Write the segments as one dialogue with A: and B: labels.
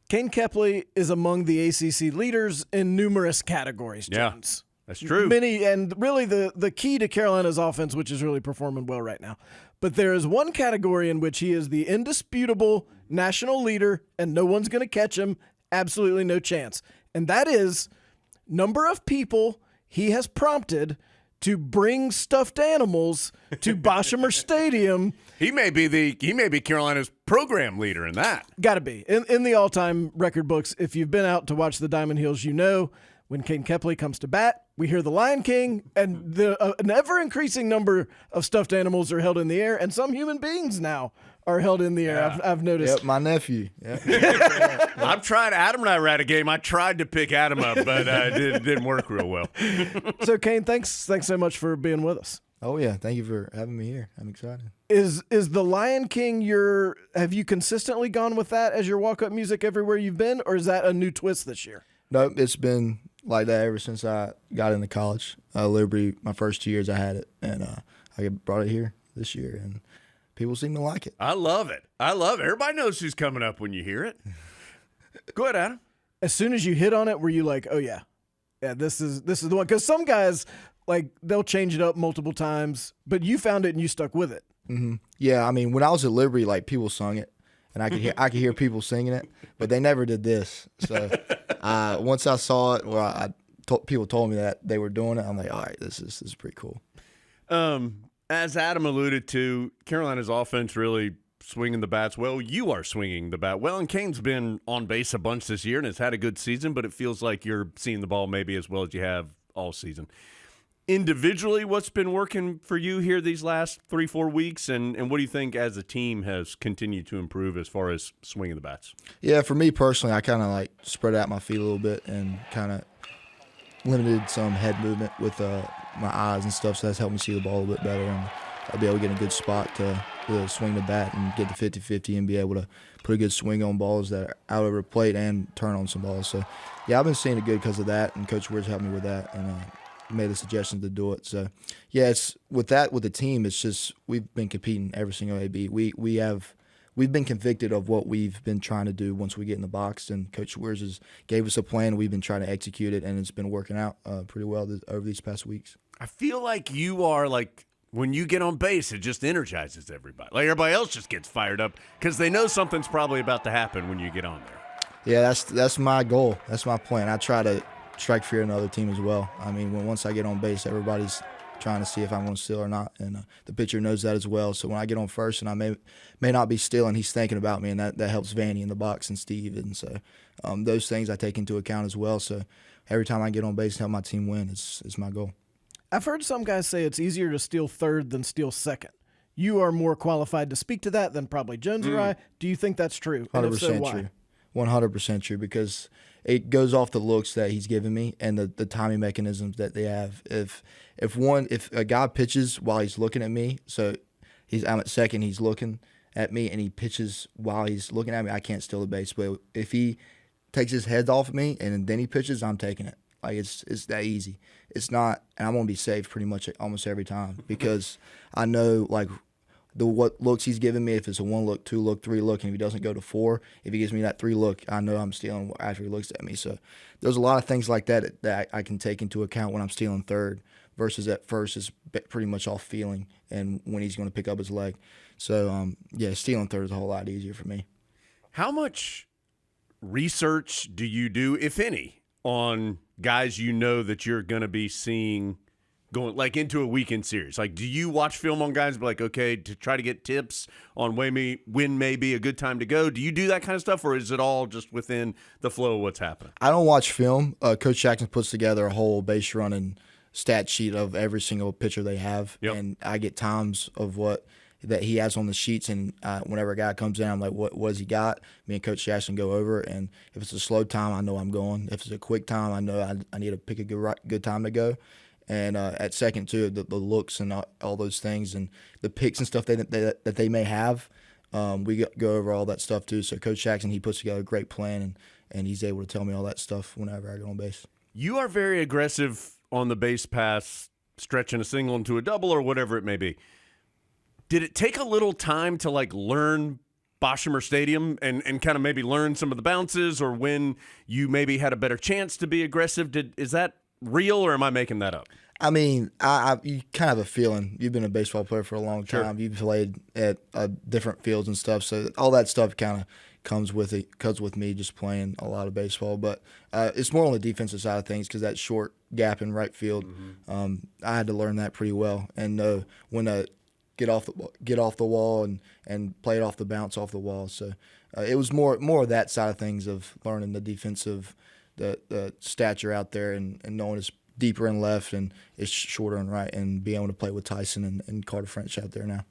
A: Kane Kepley is among the ACC leaders in numerous categories, Jones.
B: That's true.
A: Many, and really the key to Carolina's offense, which is really performing well right now. But there is one category in which he is the indisputable national leader, and no one's going to catch him. Absolutely no chance. And that is number of people he has prompted to bring stuffed animals to Boshemer Stadium.
B: He may be Carolina's program leader in that.
A: Got to be. In the all-time record books, if you've been out to watch the Diamond Hills, you know when Kane Kepley comes to bat, we hear the Lion King, and an ever-increasing number of stuffed animals are held in the air, and some human beings now are held in the air. I've noticed.
C: Yep, my nephew. Yep.
B: I've tried. Adam and I were at a game. I tried to pick Adam up, but it didn't work real well.
A: So, Kane, thanks so much for being with us.
C: Oh, yeah. Thank you for having me here. I'm excited.
A: Is the Lion King have you consistently gone with that as your walk-up music everywhere you've been, or is that a new twist this year?
C: Nope, it's been like that ever since I got into college. Liberty, my first 2 years I had it, and I brought it here this year, and people seem to like it.
B: I love it. Everybody knows who's coming up when you hear it. Go ahead, Adam.
A: As soon as you hit on it, were you like, oh, yeah, this is the one? Because some guys, like, they'll change it up multiple times, but you found it and you stuck with it.
C: Mm-hmm. Yeah, I mean, when I was at Liberty, like, people sung it, and I could hear people singing it, but they never did this. So once I saw it, people told me that they were doing it, I'm like, all right, this is pretty cool.
B: As Adam alluded to, Carolina's offense really swinging the bats well. You are swinging the bat well, and Kane's been on base a bunch this year and has had a good season, but it feels like you're seeing the ball maybe as well as you have all season. Individually, what's been working for you here these last 3-4 weeks, and what do you think as a team has continued to improve as far as swinging the bats?
C: Yeah, for me personally, I kind of like spread out my feet a little bit and kind of limited some head movement with my eyes and stuff, so that's helped me see the ball a little bit better, and I'll be able to get in a good spot to swing the bat and get the 50-50 and be able to put a good swing on balls that are out over the plate and turn on some balls. So, yeah, I've been seeing it good because of that, and Coach Woods helped me with that, and made a suggestion to do it. So, yeah, it's with the team, it's just we've been competing every single AB. We've been convicted of what we've been trying to do once we get in the box, and Coach Weirs has gave us a plan. We've been trying to execute it, and it's been working out pretty well over these past weeks.
B: I feel like you are like when you get on base, it just energizes everybody. Like everybody else just gets fired up because they know something's probably about to happen when you get on there.
C: Yeah, that's my goal. That's my plan. I try to strike fear in the other team as well. I mean, once I get on base, everybody's trying to see if I'm going to steal or not, and the pitcher knows that as well. So when I get on first and I may not be stealing, he's thinking about me, and that helps Vanny in the box and Steve. And so those things I take into account as well. So every time I get on base and help my team win, it's my goal.
A: I've heard some guys say it's easier to steal third than steal second. You are more qualified to speak to that than probably Jones or I. Do you think that's true?
C: 100%
A: if so, why?
C: true. 100% true, because it goes off the looks that he's giving me and the timing mechanisms that they have. If a guy pitches while he's looking at me, so I'm at second, he's looking at me, and he pitches while he's looking at me, I can't steal the base. But if he takes his head off of me and then he pitches, I'm taking it. Like it's that easy. It's not, and I'm gonna be safe pretty much almost every time because I know like what looks he's giving me. If it's a 1 look, 2 look, 3 look, and if he doesn't go to 4, if he gives me that 3 look, I know I'm stealing after he looks at me. So there's a lot of things like that I can take into account when I'm stealing third versus at first is pretty much all feeling and when he's going to pick up his leg. So yeah, stealing third is a whole lot easier for me.
B: How much research do you do, if any, on guys you know that you're going to be seeing going like into a weekend series? Like, do you watch film on guys and be like, okay, to try to get tips on when may be a good time to go? Do you do that kind of stuff, or is it all just within the flow of what's happening?
C: I don't watch film. Coach Jackson puts together a whole base running stat sheet of every single pitcher they have, and I get times of what that he has on the sheets, and whenever a guy comes in, I'm like, what has he got? Me and Coach Jackson go over, and if it's a slow time, I know I'm going. If it's a quick time, I know I need to pick a good time to go. And at second, too, the looks and all those things and the picks and stuff that they may have, we go over all that stuff, too. So Coach Jackson, he puts together a great plan, and he's able to tell me all that stuff whenever I get on base.
B: You are very aggressive on the base pass, stretching a single into a double or whatever it may be. Did it take a little time to, like, learn Boshemer Stadium and kind of maybe learn some of the bounces, or when you maybe had a better chance to be aggressive? Is that real, or am I making that up?
C: I mean, you kind of have a feeling. You've been a baseball player for a long time. Sure. You've played at different fields and stuff, so all that stuff kind of comes with me just playing a lot of baseball. But it's more on the defensive side of things because that short gap in right field, I had to learn that pretty well and know when to get off the wall and play it off the bounce off the wall. So it was more of that side of things of learning the defensive, the stature out there and knowing it's deeper in left and it's shorter in right, and being able to play with Tyson and Carter French out there now.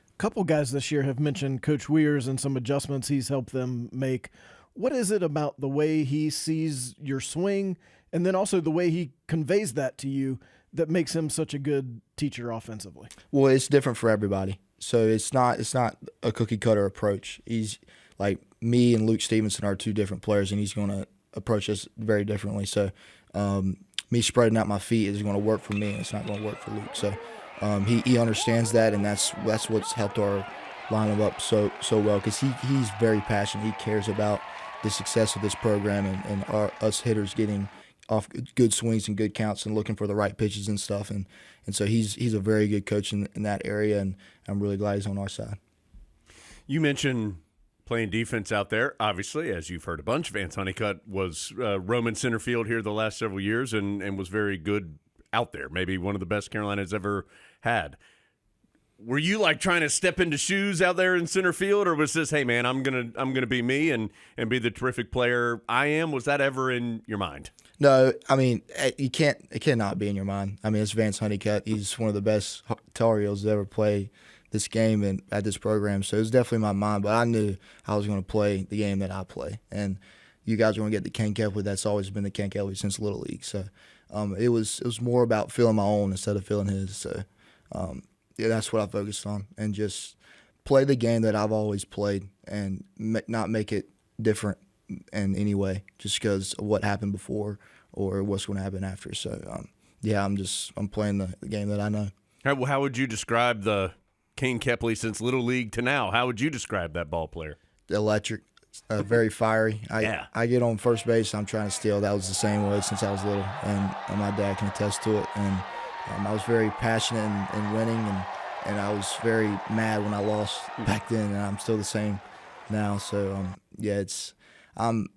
A: A couple guys this year have mentioned Coach Weirs and some adjustments he's helped them make. What is it about the way he sees your swing and then also the way he conveys that to you that makes him such a good teacher offensively?
C: Well, it's different for everybody. So it's not a cookie cutter approach. He's like, me and Luke Stevenson are two different players, and he's going to approach us very differently. So me spreading out my feet is going to work for me, and it's not going to work for Luke. So he understands that, and that's what's helped our lineup up so well, because he's very passionate. He cares about the success of this program and us hitters getting off good swings and good counts and looking for the right pitches and stuff. And so he's a very good coach in that area, and I'm really glad he's on our side.
B: You mentioned playing defense out there. Obviously, as you've heard a bunch, Vance Honeycutt was roaming center field here the last several years and was very good out there, maybe one of the best Carolina's ever had. Were you like trying to step into shoes out there in center field, or was this, hey man, I'm gonna be me and be the terrific player I am? Was that ever in your mind?
C: No, I mean, it cannot be in your mind. I mean, it's Vance Honeycutt. He's one of the best Tar Heels to ever play this game and at this program. So it was definitely my mind, but I knew I was going to play the game that I play. And you guys are going to get the Kane Kepley. That's always been the Kane Kepley since Little League. So it was more about feeling my own instead of feeling his. So yeah, that's what I focused on, and just play the game that I've always played and not make it different in any way just because of what happened before or what's going to happen after. So yeah, I'm playing the game that I know.
B: How would you describe the Kane Kepley since Little League to now? How would you describe that ball player?
C: Electric, very fiery. I get on first base, I'm trying to steal. That was the same way since I was little, and my dad can attest to it. And I was very passionate in winning, and I was very mad when I lost back then, and I'm still the same now. So yeah, I'm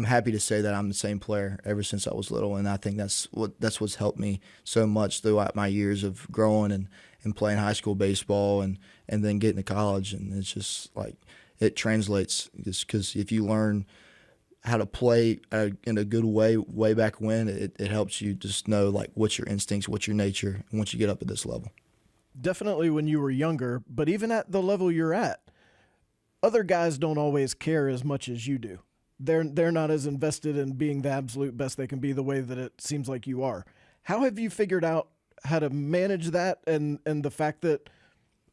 C: happy to say that I'm the same player ever since I was little, and I think that's what's helped me so much throughout my years of growing and playing high school baseball and then getting to college. And it's just like it translates, just because if you learn how to play in a good way back when, it helps you just know like what's your instincts, what's your nature, once you get up at this level.
A: Definitely when you were younger, but even at the level you're at, other guys don't always care as much as you do. They're not as invested in being the absolute best they can be the way that it seems like you are. How have you figured out how to manage that and the fact that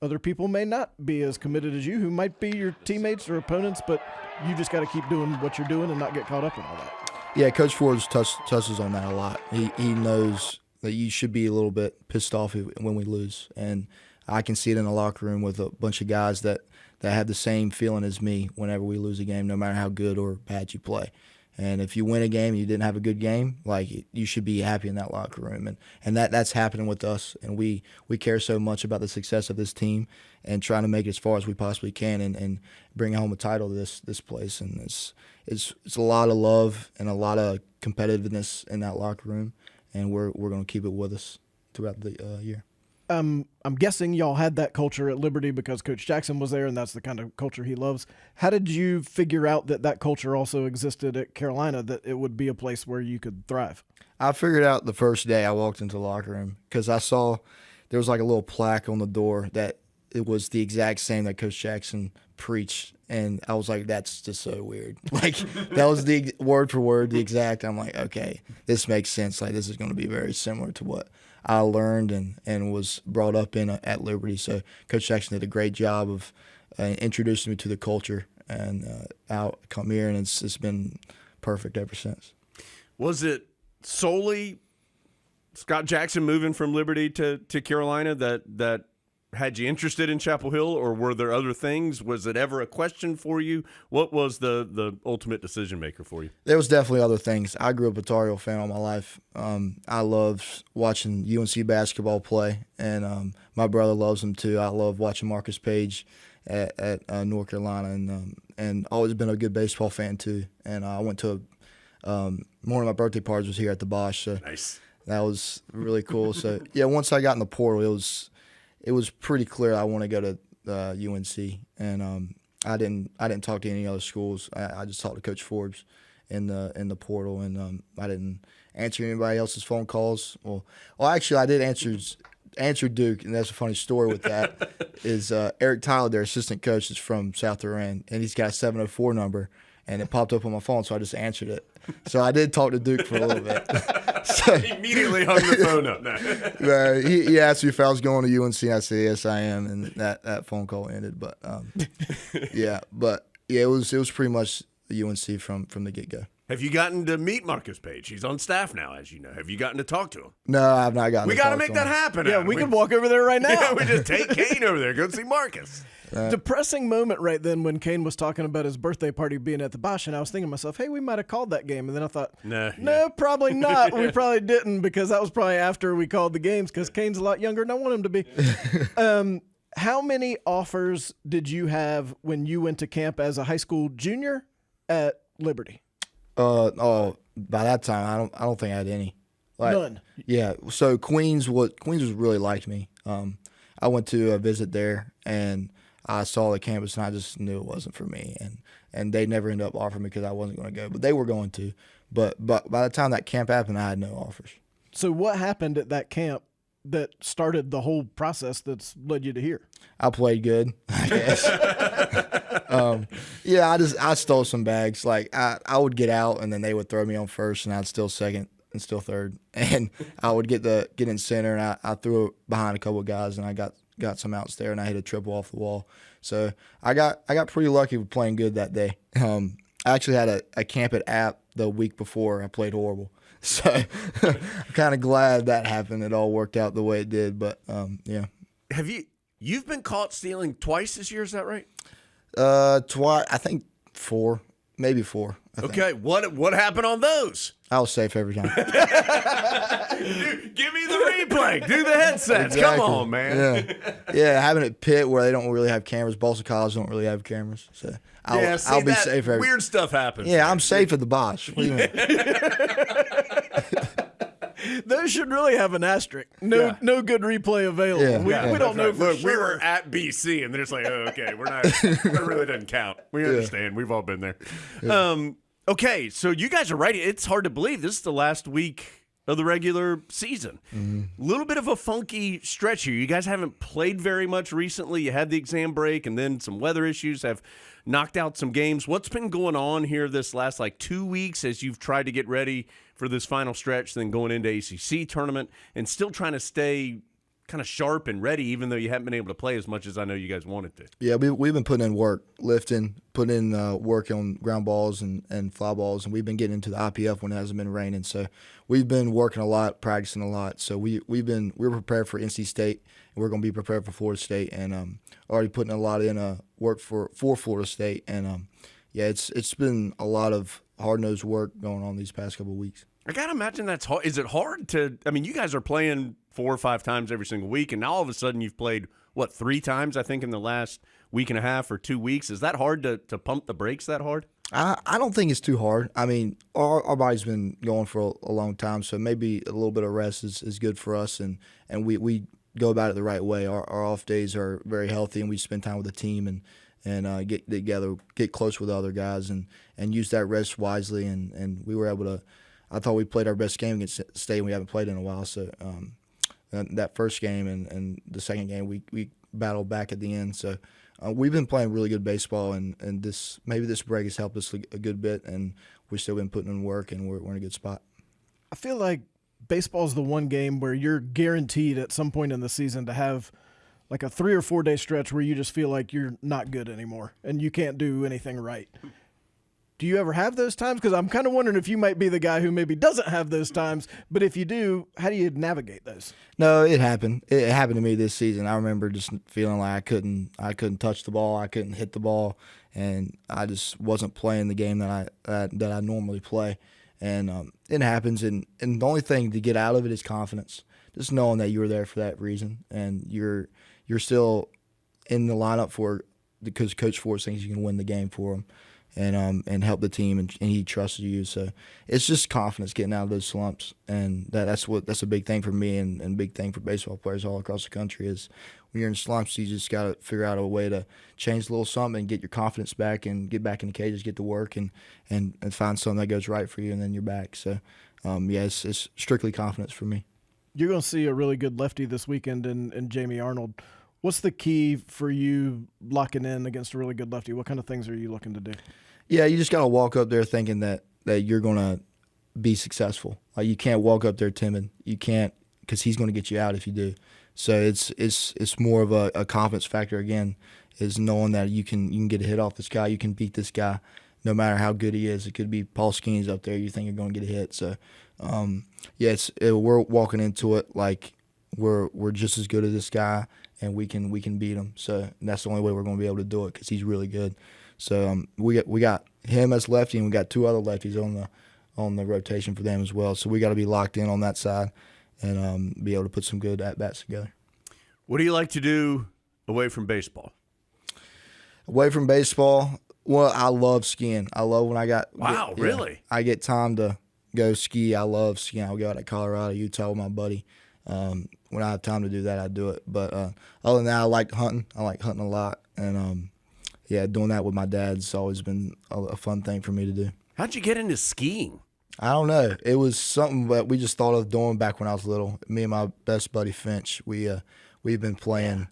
A: other people may not be as committed as you, who might be your teammates or opponents, but you just got to keep doing what you're doing and not get caught up in all that?
C: Yeah, Coach Forbes touches on that a lot. He knows that you should be a little bit pissed off when we lose, and I can see it in the locker room with a bunch of guys that have the same feeling as me whenever we lose a game, no matter how good or bad you play. And if you win a game and you didn't have a good game, like, you should be happy in that locker room. And that's happening with us. And we care so much about the success of this team and trying to make it as far as we possibly can and bring home a title to this place. And it's a lot of love and a lot of competitiveness in that locker room. And we're going to keep it with us throughout the year.
A: I'm guessing y'all had that culture at Liberty because Coach Jackson was there, and that's the kind of culture he loves. How did you figure out that culture also existed at Carolina, that it would be a place where you could thrive?
C: I figured out the first day I walked into the locker room because I saw there was like a little plaque on the door that it was the exact same that Coach Jackson preached, and I was like, that's just so weird. Like, that was the word for word, the exact. I'm like, okay, this makes sense. Like, this is going to be very similar to what I learned and was brought up in at Liberty. So Coach Jackson did a great job of introducing me to the culture, and I'll come here, and it's been perfect ever since.
B: Was it solely Scott Jackson moving from Liberty to Carolina that had you interested in Chapel Hill, or were there other things? Was it ever a question for you? What was the ultimate decision maker for you?
C: There was definitely other things. I grew up a Tar Heel fan all my life. I loved watching UNC basketball play, and my brother loves them too. I love watching Marcus Page at North Carolina, and always been a good baseball fan too. And I went to one of my birthday parties was here at the Bosch. So
B: Nice.
C: that was really cool. So yeah, once I got in the portal, it was pretty clear I want to go to UNC, and I didn't talk to any other schools. I just talked to Coach Forbes in the portal, and I didn't answer anybody else's phone calls. Well, actually, I did answer Duke, and that's a funny story with that. Is Eric Tyler, their assistant coach, is from South Iran, and he's got a 704 number, and it popped up on my phone, so I just answered it. So I did talk to Duke for a little bit. So,
B: Immediately hung the phone up. No.
C: he asked me if I was going to UNC. I said yes, I am, and that phone call ended. But yeah, it was pretty much UNC from the get go.
B: Have you gotten to meet Marcus Page? He's on staff now, as you know. Have you gotten to talk to him?
C: No, I've not gotten.
B: We got to make that happen.
A: Yeah,
B: Adam.
A: we can walk over there right now.
B: Yeah, we just take Kane over there. Go see Marcus.
A: Depressing moment right then when Kane was talking about his birthday party being at the Bosch, and I was thinking to myself, hey, we might have called that game. And then I thought, no, probably not. We probably didn't, because that was probably after we called the games, because Kane's a lot younger than I want him to be. How many offers did you have when you went to camp as a high school junior at Liberty?
C: By that time, I don't think I had any.
A: None.
C: Yeah. So Queens was really liked me. I went to a visit there, and I saw the campus, and I just knew it wasn't for me. And they never ended up offering me because I wasn't going to go, but they were going to. But by the time that camp happened, I had no offers.
A: So what happened at that camp that started the whole process that's led you to here?
C: I played good, I guess. Yeah, I stole some bags. Like I would get out, and then they would throw me on first, and I'd steal second and still third, and I would get in center, and I threw it behind a couple of guys, and I got some outs there, and I hit a triple off the wall. So I got pretty lucky with playing good that day. I actually had a camp at App the week before. I played horrible, so I'm kind of glad that happened. It all worked out the way it did, but yeah.
B: Have you've been caught stealing twice this year? Is that right?
C: Twice. I think 4, maybe 4.
B: Okay, what happened on those?
C: I was safe every time.
B: Give me the replay. Do the headsets.
C: Exactly.
B: Come on, man.
C: Yeah, having it Pitt where they don't really have cameras. Boston College don't really have cameras, so I'll be safe.
B: Weird stuff happens.
C: Yeah, I'm safe at the Bosch. What do you mean?
A: Those should really have an asterisk. No good replay available.
C: Yeah.
A: We don't know for
B: Look,
A: sure.
B: we were at BC, and they're just like, oh, okay, we're not. That really doesn't count. We understand. We've all been there. Okay, so you guys are right. It's hard to believe this is the last week of the regular season. A little bit of a funky stretch here. You guys haven't played very much recently. You had the exam break, and then some weather issues have knocked out some games. What's been going on here this last 2 weeks as you've tried to get ready for this final stretch, then going into ACC tournament, and still trying to stay kind of sharp and ready, even though you haven't been able to play as much as I know you guys wanted to?
C: Yeah, we've been putting in work, lifting, putting in work on ground balls and fly balls, and we've been getting into the IPF when it hasn't been raining. So we've been working a lot, practicing a lot. So we're prepared for NC State, and we're going to be prepared for Florida State, and already putting a lot in work for Florida State. And yeah, it's been a lot of hard-nosed work going on these past couple of weeks.
B: I got to imagine that's hard. Is it hard to – I mean, you guys are playing 4 or 5 times every single week, and now all of a sudden you've played, 3 times, I think, in the last week and a half or 2 weeks. Is that hard to pump the brakes that hard?
C: I don't think it's too hard. I mean, our body's been going for a long time, so maybe a little bit of rest is good for us, and we go about it the right way. Our off days are very healthy, and we spend time with the team and get together, get close with other guys, and use that rest wisely, and we were able to – I thought we played our best game against State, and we haven't played in a while. So that first game and the second game, we battled back at the end. So we've been playing really good baseball, and this break has helped us a good bit, and we've still been putting in work, and we're in a good spot.
A: I feel like baseball is the one game where you're guaranteed at some point in the season to have like a 3 or 4 day stretch where you just feel like you're not good anymore and you can't do anything right. Do you ever have those times? Because I'm kind of wondering if you might be the guy who maybe doesn't have those times. But if you do, how do you navigate those?
C: No, it happened. It happened to me this season. I remember just feeling like I couldn't touch the ball, I couldn't hit the ball, and I just wasn't playing the game that I normally play. And it happens. And the only thing to get out of it is confidence. Just knowing that you were there for that reason, and you're still in the lineup because Coach Ford thinks you can win the game for him. And help the team, and he trusted you. So it's just confidence, getting out of those slumps, and that's a big thing for me, and a big thing for baseball players all across the country is when you're in slumps, you just got to figure out a way to change a little something and get your confidence back and get back in the cages, get to work, and find something that goes right for you, and then you're back. So it's strictly confidence for me.
A: You're going to see a really good lefty this weekend in Jamie Arnold. What's the key for you locking in against a really good lefty? What kind of things are you looking to do?
C: Yeah, you just got to walk up there thinking that you're going to be successful. Like, you can't walk up there timid. You can't, because he's going to get you out if you do. So it's more of a confidence factor again, is knowing that you can get a hit off this guy, you can beat this guy, no matter how good he is. It could be Paul Skeens up there. You think you're going to get a hit. So we're walking into it like we're just as good as this guy, and we can beat him. So that's the only way we're going to be able to do it, because he's really good. So we got him as lefty, and we got two other lefties on the rotation for them as well. So we got to be locked in on that side and be able to put some good at bats together.
B: What do you like to do away from baseball?
C: Away from baseball, well, I love skiing. I love when
B: Really?
C: I get time to go ski. I love skiing. I'll go out to Colorado, Utah with my buddy. When I have time to do that, I do it. But other than that, I like hunting. I like hunting a lot, and doing that with my dad's always been a fun thing for me to do.
B: How'd you get into skiing?
C: I don't know. It was something that we just thought of doing back when I was little. Me and my best buddy Finch, we've been playing.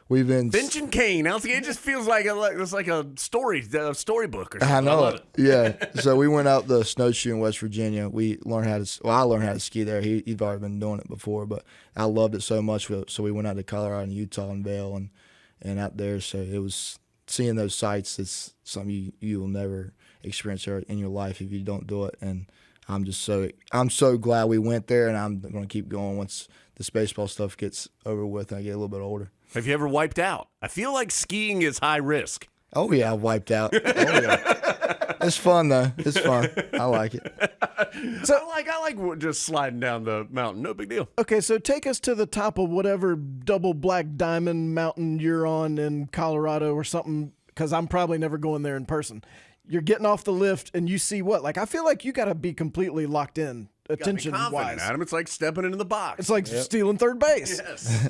B: Finch and Kane. It just feels like it's like a storybook or something.
C: I know.
B: I love it.
C: Yeah. So we went out the snowshoe in West Virginia. I learned how to ski there. He'd already been doing it before, but I loved it so much. So we went out to Colorado and Utah and Vail and out there. So it was seeing those sights. It's something you will never experience in your life if you don't do it. And I'm so glad we went there, and I'm going to keep going once this baseball stuff gets over with and I get a little bit older.
B: Have you ever wiped out? I feel like skiing is high risk.
C: Oh yeah, I've wiped out. Oh yeah. It's fun though. It's fun. I like it.
B: So I like just sliding down the mountain. No big deal.
A: Okay, so take us to the top of whatever double black diamond mountain you're on in Colorado or something, because I'm probably never going there in person. You're getting off the lift and you see what? Like, I feel like you got to be completely locked in, attention-wise.
B: Adam, it's like stepping into the box.
A: It's like stealing third base.
B: Yes.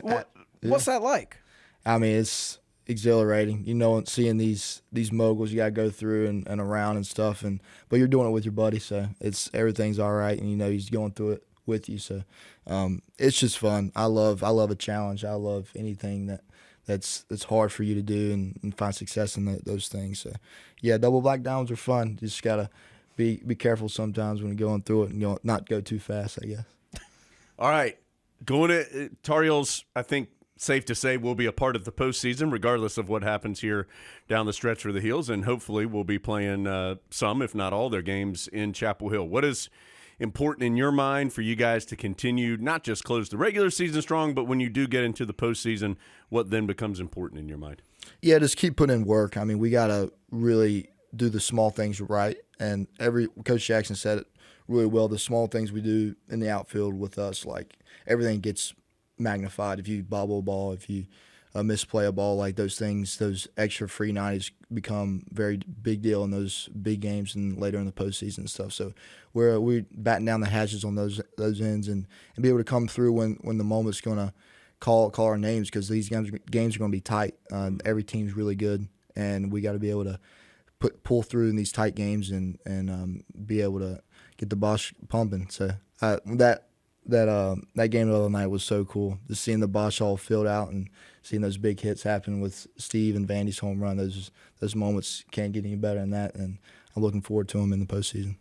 A: What's that like?
C: I mean, it's exhilarating. Seeing these moguls you got to go through and around and stuff, but you're doing it with your buddy, so everything's all right, and he's going through it with you. So it's just fun. I love a challenge. I love anything that's hard for you to do and find success in those things. So yeah, double black diamonds are fun. You just gotta be careful sometimes when you're going through it and not go too fast, I guess.
B: All right, going to Tar Heels, I think safe to say will be a part of the postseason, regardless of what happens here down the stretch for the Heels, and hopefully we'll be playing some, if not all, their games in Chapel Hill. What is important in your mind for you guys to continue, not just close the regular season strong, but when you do get into the postseason, what then becomes important in your mind?
C: Yeah, just keep putting in work. I mean, we got to really do the small things right, and Coach Jackson said it really well. The small things we do in the outfield with us, like everything gets magnified. If you bobble a ball, if you misplay a ball, like those things, those extra free 90s become very big deal in those big games and later in the postseason and stuff. So we're batting down the hatches on those ends and be able to come through when the moment's going to call our names, because these games are going to be tight. Every team's really good, and we got to be able to pull through in these tight games and be able to get the Bosch pumping. So that game the other night was so cool. Just seeing the Bosch all filled out and seeing those big hits happen with Steve and Vandy's home run. Those moments can't get any better than that, and I'm looking forward to them in the postseason.